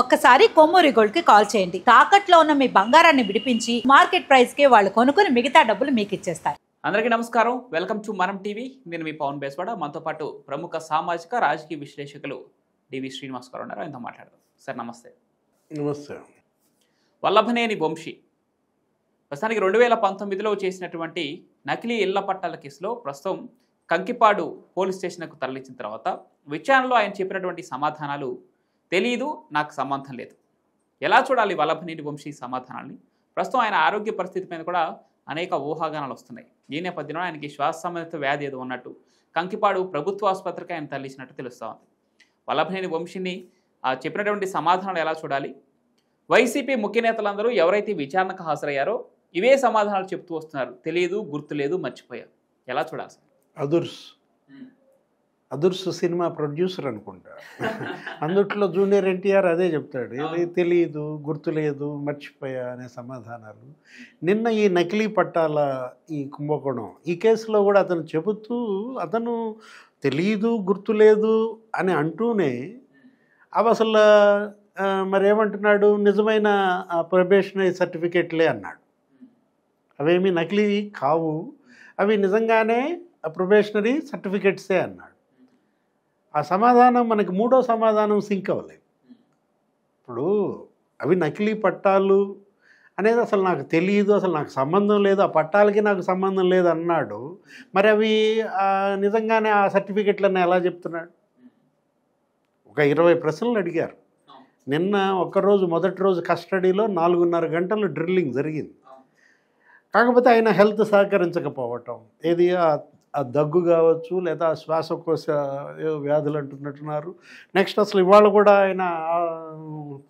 ఒక్కసారి కొమ్మూరి గోల్డ్ కి కాల్ చేయండి. తాకట్లో ఉన్న మీ బంగారాన్ని విడిపించి మార్కెట్ ప్రైస్ కి వాళ్ళు కొనుక్కుని మిగతా డబ్బులు మీకు ఇచ్చేస్తారు. అందరికీ నమస్కారం. వెల్కమ్ టు మనం టీవీ. నేను మీ పవన్ బేస్వాడ. మనతో పాటు ప్రముఖ సామాజిక రాజకీయ విశ్లేషకులు డివి శ్రీనివాస్ గారు ఉన్నారు. ఆయనతో మాట్లాడదాం. సార్ నమస్తే. నమస్తే. వల్లభనేని వంశీ ప్రస్తుతానికి 2019లో చేసినటువంటి నకిలీ ఇళ్ల పట్టాల కేసులో ప్రస్తుతం కంకిపాడు పోలీస్ స్టేషన్కు తరలించిన తర్వాత విచారణలో ఆయన చెప్పినటువంటి సమాధానాలు తెలీదు, నాకు సంబంధం లేదు. ఎలా చూడాలి వల్లభనేని వంశీ సమాధానాన్ని? ప్రస్తుతం ఆయన ఆరోగ్య పరిస్థితి మీద కూడా అనేక ఊహాగానాలు వస్తున్నాయి. ఈ నేపథ్యంలో ఆయనకి శ్వాస సంబంధిత వ్యాధి ఏదో ఉన్నట్టు కంకిపాడు ప్రభుత్వ ఆసుపత్రికి ఆయన తరలించినట్టు తెలుస్తూ ఉంది. వల్లభనేని వంశీని చెప్పినటువంటి సమాధానాలు ఎలా చూడాలి? వైసీపీ ముఖ్య నేతలందరూ ఎవరైతే విచారణకు హాజరయ్యారో ఇవే సమాధానాలు చెప్తూ వస్తున్నారు. తెలియదు, గుర్తులేదు, మర్చిపోయా. ఎలా చూడాలి సార్? అదుర్స్ సినిమా ప్రొడ్యూసర్ అనుకుంటా. అందుట్లో జూనియర్ ఎన్టీఆర్ అదే చెప్తాడు, ఏది తెలియదు, గుర్తులేదు, మర్చిపోయా అనే సమాధానాలు. నిన్న ఈ నకిలీ పట్టాల ఈ కుంభకోణం ఈ కేసులో కూడా అతను చెబుతూ అతను తెలియదు, గుర్తులేదు అని అంటూనే అవి అసలు మరేమంటున్నాడు, నిజమైన ప్రొబేషనరీ సర్టిఫికేట్లే అన్నాడు. అవేమి నకిలీ కావు, అవి నిజంగానే ప్రొబేషనరీ సర్టిఫికేట్సే అన్నాడు. ఆ సమాధానం మనకి మూడో సమాధానం సింక్ అవ్వలేదు. ఇప్పుడు అవి నకిలీ పట్టాలు అనేది అసలు నాకు తెలియదు, అసలు నాకు సంబంధం లేదు, ఆ పట్టాలకి నాకు సంబంధం లేదు అన్నాడు. మరి అవి నిజంగానే ఆ సర్టిఫికెట్లన్నీ ఎలా చెప్తున్నాడు? ఒక 20 ప్రశ్నలు అడిగారు. నిన్న ఒక్కరోజు మొదటి రోజు కస్టడీలో 4.5 గంటలు డ్రిల్లింగ్ జరిగింది. కాకపోతే ఆయన హెల్త్ సహకరించకపోవటం, ఏది ఆ దగ్గు కావచ్చు, లేదా శ్వాసకోశ వ్యాధులు అంటున్నట్టున్నారు. నెక్స్ట్ అసలు ఇవాళ కూడా ఆయన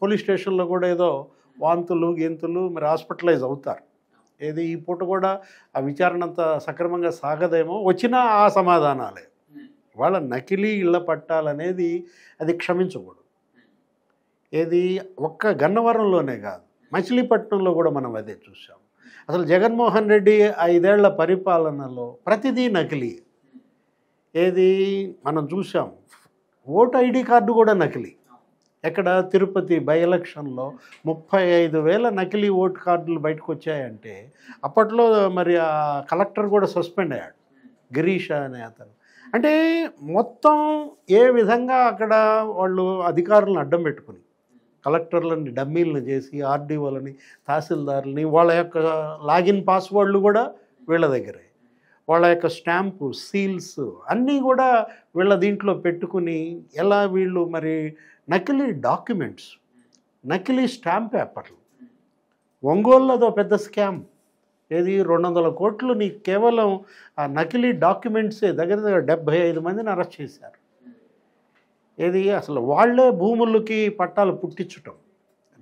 పోలీస్ స్టేషన్లో కూడా ఏదో వాంతులు గెంతులు, మరి హాస్పిటలైజ్ అవుతారు. ఏది ఈ పూట కూడా ఆ విచారణ అంతా సక్రమంగా సాగదేమో. వచ్చినా ఆ సమాధానాలే. వాళ్ళ నకిలీ ఇళ్ల పట్టాలనేది అది క్షమించకూడదు. ఏది ఒక్క గన్నవరంలోనే కాదు, మచిలీపట్నంలో కూడా మనం అదే చూసాం. అసలు జగన్మోహన్ రెడ్డి 5 ఏళ్ల పరిపాలనలో ప్రతిదీ నకిలీ. ఏది మనం చూసాం, ఓటు ఐడి కార్డు కూడా నకిలీ. ఎక్కడ తిరుపతి బై ఎలక్షన్లో 35,000 నకిలీ ఓటు కార్డులు బయటకు వచ్చాయంటే అప్పట్లో మరి ఆ కలెక్టర్ కూడా సస్పెండ్ అయ్యాడు, గిరీష్ అనే అతను. అంటే మొత్తం ఏ విధంగా అక్కడ వాళ్ళు అధికారులను అడ్డం పెట్టుకుని కలెక్టర్లని డమ్మీలను చేసి, ఆర్డీఓలని, తహసీల్దారులని, వాళ్ళ యొక్క లాగిన్ పాస్వర్డ్లు కూడా వీళ్ళ దగ్గరే, వాళ్ళ యొక్క స్టాంపు సీల్స్ అన్నీ కూడా వీళ్ళ దీంట్లో పెట్టుకుని ఎలా వీళ్ళు మరి నకిలీ డాక్యుమెంట్స్, నకిలీ స్టాంప్ పేపర్లు. ఒంగోలులో అదో పెద్ద స్కామ్. ఏది 200 కోట్లు నీకు కేవలం ఆ నకిలీ డాక్యుమెంట్సే దగ్గర 75 మందిని అరెస్ట్ చేశారు. ఏది అసలు వాళ్లే భూములకి పట్టాలు పుట్టించటం,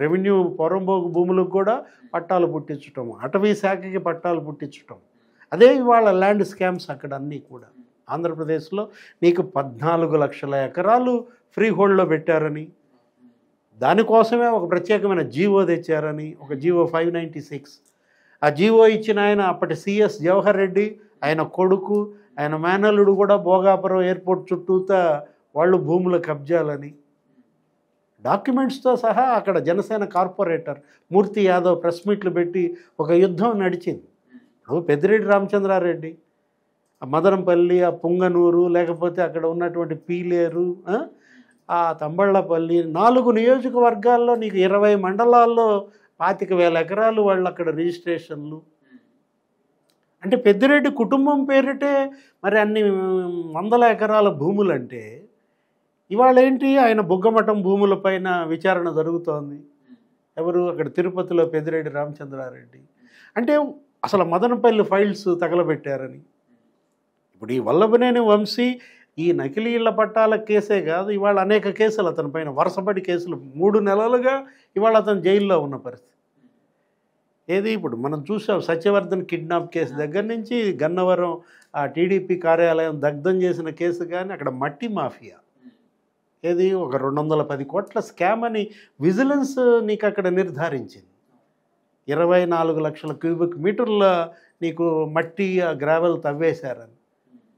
రెవెన్యూ పొరంబోగు భూములకు కూడా పట్టాలు పుట్టించటం, అటవీ శాఖకి పట్టాలు పుట్టించటం. అదే ఇవాళ ల్యాండ్ స్కామ్స్ అక్కడ అన్నీ కూడా. ఆంధ్రప్రదేశ్లో నీకు 14 లక్షల ఎకరాలు ఫ్రీ హోల్డ్లో పెట్టారని, దానికోసమే ఒక ప్రత్యేకమైన జీవో తెచ్చారని, ఒక జీవో 596. ఆ జీవో ఇచ్చిన ఆయన అప్పటి సిఎస్ జవహర్ రెడ్డి, ఆయన కొడుకు, ఆయన మేనల్లుడు కూడా భోగాపురం ఎయిర్పోర్ట్ చుట్టూతా వాళ్ళు భూముల కబ్జాలని డాక్యుమెంట్స్తో సహా అక్కడ జనసేన కార్పొరేటర్ మూర్తి యాదవ్ ప్రెస్ మీట్లు పెట్టి ఒక యుద్ధం నడిచింది. పెద్దిరెడ్డి రామచంద్రారెడ్డి, మదనంపల్లి, ఆ పుంగనూరు, లేకపోతే అక్కడ ఉన్నటువంటి పీలేరు, ఆ తంబళ్ళపల్లి, 4 నియోజకవర్గాల్లో నీకు 20 మండలాల్లో 25,000 ఎకరాలు వాళ్ళు అక్కడ రిజిస్ట్రేషన్లు. అంటే పెద్దిరెడ్డి కుటుంబం పేరిటే మరి అన్ని 100 ఎకరాల భూములంటే ఇవాళ ఏంటి, ఆయన బుగ్గమఠం భూములపైన విచారణ జరుగుతోంది. ఎవరు అక్కడ తిరుపతిలో పెద్దిరెడ్డి రామచంద్రారెడ్డి. అంటే అసలు మదనపల్లి ఫైల్స్ తగలబెట్టారని. ఇప్పుడు ఈ వల్లభనేని వంశీ ఈ నకిలీ ఇళ్ల పట్టాల కేసే కాదు, ఇవాళ అనేక కేసులు అతని పైన వరుసపడి కేసులు 3 నెలలుగా ఇవాళ అతను జైల్లో ఉన్న పరిస్థితి. ఏది ఇప్పుడు మనం చూసాం, సత్యవర్ధన్ కిడ్నాప్ కేసు దగ్గర నుంచి గన్నవరం ఆ టీడీపీ కార్యాలయం దగ్ధం చేసిన కేసు, కానీ అక్కడ మట్టి మాఫియా, ఏది ఒక 210 కోట్ల స్కామ్ అని విజిలెన్స్ నీకు అక్కడ నిర్ధారించింది. 24 లక్షల క్యూబిక్ మీటర్ల నీకు మట్టి గ్రావెల్ తవ్వేశారని,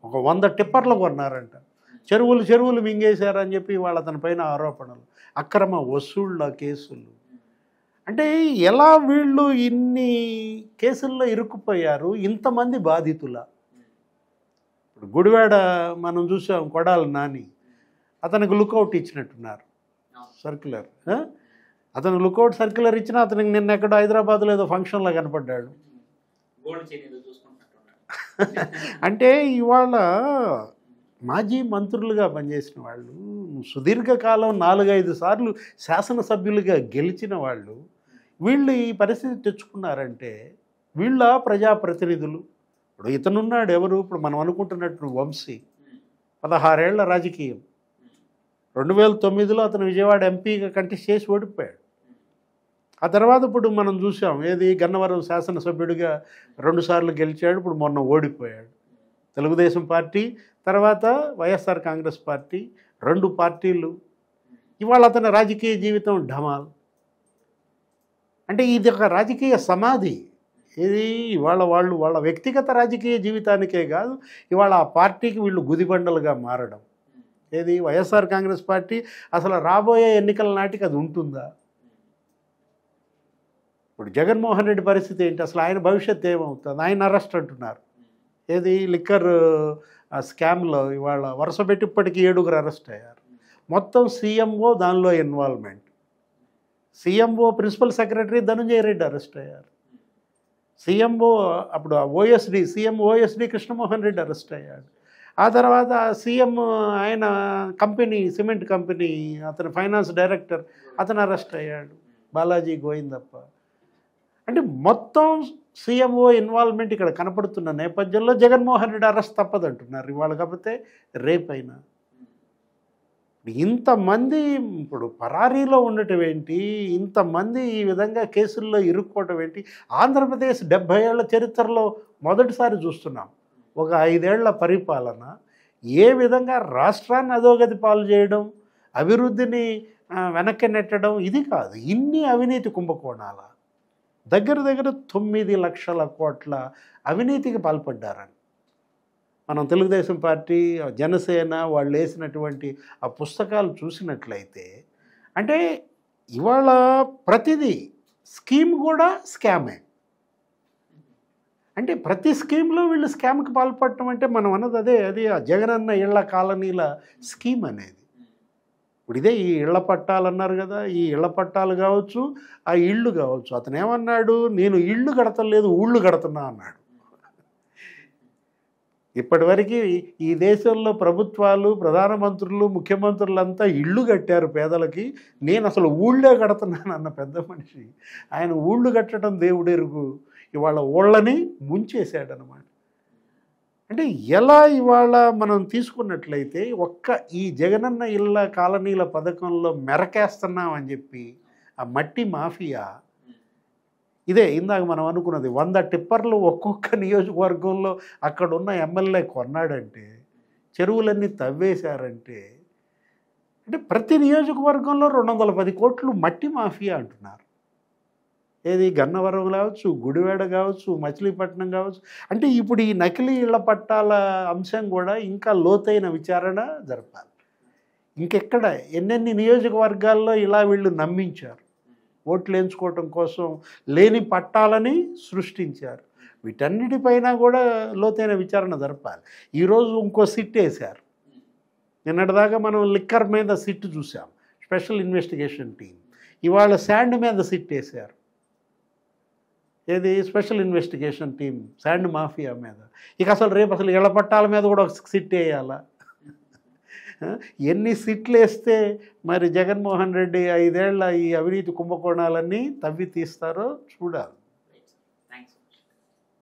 ఒక 100 టిప్పర్లు కొన్నారంట. చెరువులు మింగేశారని చెప్పి వాళ్ళ అతని పైన ఆరోపణలు, అక్రమ వసూళ్ళ కేసులు. అంటే ఎలా వీళ్ళు ఇన్ని కేసుల్లో ఇరుక్కుపోయారు, ఇంతమంది బాధితుల? ఇప్పుడు గుడివాడ మనం చూసాం, కొడాలి నాని, అతనికి లుకౌట్ ఇచ్చినట్టున్నారు సర్క్యులర్. అతను లుకౌట్ సర్క్యులర్ ఇచ్చినా అతనికి నిన్న ఎక్కడో హైదరాబాద్లో ఏదో ఫంక్షన్లో కనపడ్డాడు. అంటే ఇవాళ మాజీ మంత్రులుగా పనిచేసిన వాళ్ళు, సుదీర్ఘకాలం 4-5 సార్లు శాసనసభ్యులుగా గెలిచిన వాళ్ళు, వీళ్ళు ఈ పరిస్థితి తెచ్చుకున్నారంటే వీళ్ళ ప్రజాప్రతినిధులు. ఇప్పుడు ఇతనున్నాడు ఎవరు, ఇప్పుడు మనం అనుకుంటున్నట్టు వంశీ, 16 ఏళ్ల రాజకీయం. 2009లో అతను విజయవాడ ఎంపీగా కంటెస్ట్ చేసి ఓడిపోయాడు. ఆ తర్వాత ఇప్పుడు మనం చూసాం, ఏది గన్నవరం శాసనసభ్యుడిగా 2 సార్లు గెలిచాడు, ఇప్పుడు మొన్న ఓడిపోయాడు. తెలుగుదేశం పార్టీ తర్వాత వైఎస్ఆర్ కాంగ్రెస్ పార్టీ, 2 పార్టీలు. ఇవాళ అతని రాజకీయ జీవితం ఢమాల్. అంటే ఇది ఒక రాజకీయ సమాధి. ఇది ఇవాళ వాళ్ళ వ్యక్తిగత రాజకీయ జీవితానికే కాదు, ఇవాళ ఆ పార్టీకి వీళ్ళు గుదిబండలుగా మారడం. ఏది వైఎస్ఆర్ కాంగ్రెస్ పార్టీ అసలు రాబోయే ఎన్నికల నాటికి అది ఉంటుందా? ఇప్పుడు జగన్మోహన్ రెడ్డి పరిస్థితి ఏంటి, అసలు ఆయన భవిష్యత్తు ఏమవుతుంది? ఆయన అరెస్ట్ అంటున్నారు. ఏది లిక్కర్ స్కామ్లో ఇవాళ వరుస పెట్టి ఇప్పటికీ 7గురు అరెస్ట్ అయ్యారు. మొత్తం సీఎంఓ దానిలో involvement. CMO principal secretary Dhanunjaya Reddy arrest అయ్యారు. సీఎంఓ అప్పుడు CM OSD Krishnamohan Reddy arrest అయ్యాడు. ఆ తర్వాత సీఎం ఆయన కంపెనీ, సిమెంట్ కంపెనీ, అతని ఫైనాన్స్ డైరెక్టర్, అతను అరెస్ట్ అయ్యాడు, బాలాజీ గోవిందప్ప. అంటే మొత్తం సీఎంఓ ఇన్వాల్వ్మెంట్ ఇక్కడ కనపడుతున్న నేపథ్యంలో జగన్మోహన్ రెడ్డి అరెస్ట్ తప్పదంటున్నారు ఇవాళ, కాకపోతే రేపైనా. ఇంతమంది ఇప్పుడు పరారీలో ఉండటం ఏంటి, ఇంతమంది ఈ విధంగా కేసుల్లో ఇరుక్కోవటం ఏంటి? ఆంధ్రప్రదేశ్ 70 ఏళ్ల చరిత్రలో మొదటిసారి చూస్తున్నాం ఒక 5 ఏళ్ల పరిపాలన ఏ విధంగా రాష్ట్రాన్ని అధోగతి పాలు చేయడం, అభివృద్ధిని వెనక్కి నెట్టడం. ఇది కాదు, ఇన్ని అవినీతి కుంభకోణాల దగ్గర 9 లక్షల కోట్ల అవినీతికి పాల్పడ్డారని మనం తెలుగుదేశం పార్టీ, జనసేన వాళ్ళు వేసినటువంటి ఆ పుస్తకాలు చూసినట్లయితే, అంటే ఇవాళ ప్రతిదీ స్కీమ్ కూడా స్కామే. అంటే ప్రతి స్కీమ్లో వీళ్ళు స్కామ్కి పాల్పడటం అంటే మనం అన్నది అది ఆ జగనన్న ఇళ్ల కాలనీల స్కీమ్ అనేది. ఇప్పుడు ఇదే ఈ ఇళ్ల పట్టాలు అన్నారు కదా, ఈ ఇళ్ల పట్టాలు కావచ్చు, ఆ ఇళ్ళు కావచ్చు. అతను ఏమన్నాడు, నేను ఇళ్ళు కడతలేదు ఊళ్ళు కడుతున్నా అన్నాడు. ఇప్పటివరకు ఈ దేశంలో ప్రభుత్వాలు, ప్రధానమంత్రులు, ముఖ్యమంత్రులంతా ఇళ్ళు కట్టారు పేదలకి, నేను అసలు ఊళ్ళే కడుతున్నాను అన్న పెద్ద మనిషి ఆయన ఊళ్ళు కట్టడం దేవుడెరుగు, ఇవాళ ఊళ్ళని ముంచేశాడనమాట. అంటే ఎలా ఇవాళ మనం తీసుకున్నట్లయితే ఒక్క ఈ జగనన్న ఇళ్ళ కాలనీల పథకంలో మెరకేస్తున్నాం అని చెప్పి ఆ మట్టి మాఫియా, ఇదే ఇందాక మనం అనుకున్నది 100 టిప్పర్లు ఒక్కొక్క నియోజకవర్గంలో అక్కడున్న ఎమ్మెల్యే కొన్నాడంటే, చెరువులన్నీ తవ్వేశారంటే, అంటే ప్రతి నియోజకవర్గంలో 210 కోట్లు మట్టి మాఫియా అంటున్నారు. ఏది గన్నవరం కావచ్చు, గుడివాడ కావచ్చు, మచిలీపట్నం కావచ్చు. అంటే ఇప్పుడు ఈ నకిలీ ఇళ్ల పట్టాల అంశం కూడా ఇంకా లోతైన విచారణ జరపాలి. ఇంకెక్కడ ఎన్నెన్ని నియోజకవర్గాల్లో ఇలా వీళ్ళు నమ్మించారు, ఓట్లు వేయించుకోవటం కోసం లేని పట్టాలని సృష్టించారు. వీటన్నిటిపైన కూడా లోతైన విచారణ జరపాలి. ఈరోజు ఇంకో సిట్ వేశారు. నిన్నటిదాకా మనం లిక్కర్ మీద సిట్ చూసాం, స్పెషల్ ఇన్వెస్టిగేషన్ టీం. ఇవాళ శాండ్ మీద సిట్ వేశారు. ఏది special investigation team sand mafia మీద. ఇక అసలు రేపు అసలు ఇళ్ల పట్టాల మీద కూడా ఒక సిట్ వేయాలా? ఎన్ని సిట్లు వేస్తే మరి జగన్మోహన్ రెడ్డి 5 ఏళ్ల ఈ అవినీతి కుంభకోణాలన్నీ తవ్వి తీస్తారో చూడాలి.